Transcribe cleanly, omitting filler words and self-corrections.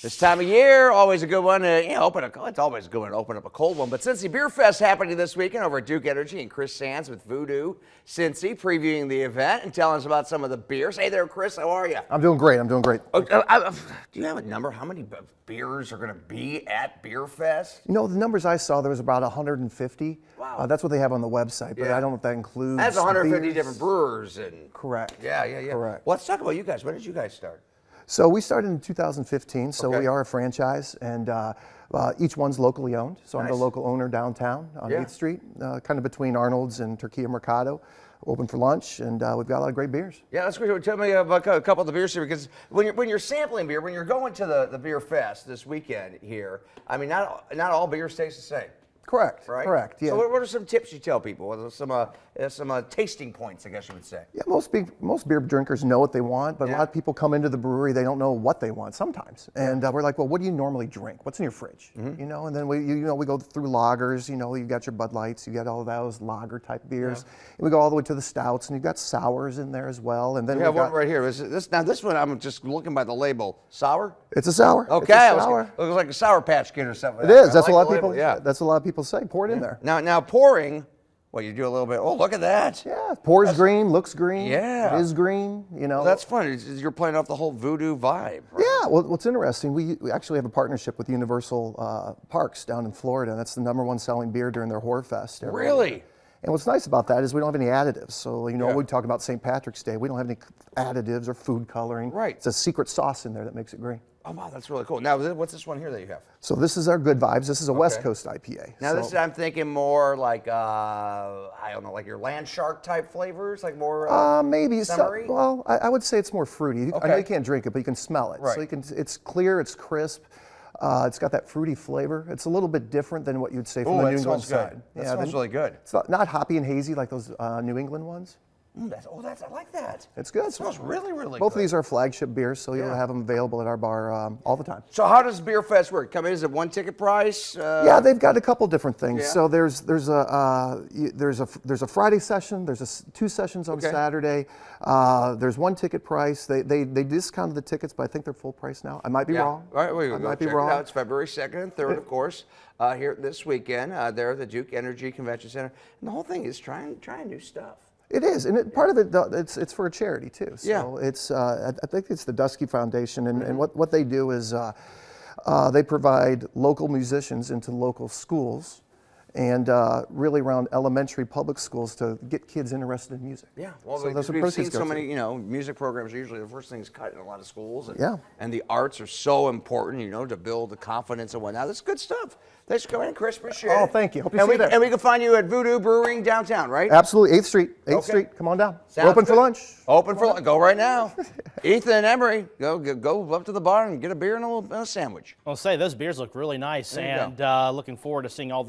This time of year, always a good one to it's always a good one to open up a cold one. But Cincy Beerfest happening this weekend over at Duke Energy, and Chris Sands with Voodoo Cincy previewing the event and telling us about some of the beers. Hey there, Chris, how are you? I'm doing great. I'm doing great. Do you have a number? How many beers are going to be at Beerfest? You know, the numbers I saw, there was about 150. Wow. That's what they have on the website, but Yeah. I don't know if that includes. That's 150 beers. different brewers. And Correct. Yeah. Correct. Well, let's talk about you guys. When did you guys start? So we started in 2015, so Okay. we are a franchise, and each one's locally owned. So I'm the Nice. local owner downtown on Yeah. 8th Street, kind of between Arnold's and Turquia Mercado. Open for lunch, and we've got a lot of great beers. Yeah, that's great. Tell me about a couple of the beers here, because when you're sampling beer, when you're going to the Beer Fest this weekend here, I mean, not all beers taste the same. Correct. Right? Correct. Yeah. So what are some tips you tell people? What are some tasting points, I guess you would say? Yeah, most beer drinkers know what they want, but a Yeah. lot of people come into the brewery, they don't know what they want sometimes. And we're like, well, what do you normally drink? What's in your fridge? Mm-hmm. You know, and then we go through lagers, you know, you got your Bud Lights, you got all those lager type beers. And we go all the way to the stouts, and you've got sours in there as well. And then We have we've one right here. This one, I'm just looking by the label. Sour? It's a sour. Okay. It's a sour. It looks like a Sour Patch Kid or something. It is. I That's like a lot of the people. label, yeah. That's what a lot of people say. Pour it in there. Now pouring, well, you do a little bit. Oh, look at that. Yeah. Pours green, looks green. Yeah. It is green. You know. Well, that's fun. You're playing off the whole voodoo vibe. Right? Yeah, well, what's interesting, we actually have a partnership with Universal Parks down in Florida, and that's the #1 selling beer during their Horror Fest. every year. Really? And what's nice about that is we don't have any additives. So, you know, Yeah. we talk about St. Patrick's Day, we don't have any additives or food coloring. Right. It's a secret sauce in there that makes it green. Oh, wow, that's really cool. Now, what's this one here that you have? So this is our Good Vibes. This is a West Coast IPA. Now, So- this I'm thinking more like, I don't know, like your land shark type flavors, like more maybe summery? well, I would say it's more fruity. I know Okay. you can't drink it, but you can smell it. Right. So it's clear, it's crisp. It's got that fruity flavor. It's a little bit different than what you'd say from Oh, the that New England smells side. good. That smells really good. It's not hoppy and hazy like those New England ones. I like that. It's good. It smells really, really good. Both of these are flagship beers, so you'll Yeah. have them available at our bar all the time. So how does Beer Fest work? Come in, is it one ticket price? Yeah, they've got a couple different things. Yeah. So there's a Friday session. There's two sessions on Okay. Saturday. There's one ticket price. They discounted the tickets, but I think they're full price now. I might be wrong. All right, we I go might be check wrong. it out. It's February 2nd and 3rd, of course, here this weekend. There at the Duke Energy Convention Center. And the whole thing is trying new stuff. It is, and part of it, it's for a charity too. So Yeah. it's, I think it's the Dusky Foundation, and what they do is they provide local musicians into local schools, and really around elementary public schools to get kids interested in music. Yeah, well, So that's what we've proceeds seen so go to. many, music programs are usually the first things cut in a lot of schools. And, Yeah. and the arts are so important, to build the confidence and whatnot. That's good stuff. Thanks for coming in, Chris. Appreciate it. Oh, thank you. Hope you and see you there. And we can find you at Voodoo Brewing downtown, right? Absolutely, 8th Street. 8th Okay. Street. Come on down. Sounds We're open for good. lunch. Open for lunch. Go right now. Ethan and Emery, go up to the bar and get a beer and a sandwich. I'll say those beers look really nice, There you and looking forward to seeing all the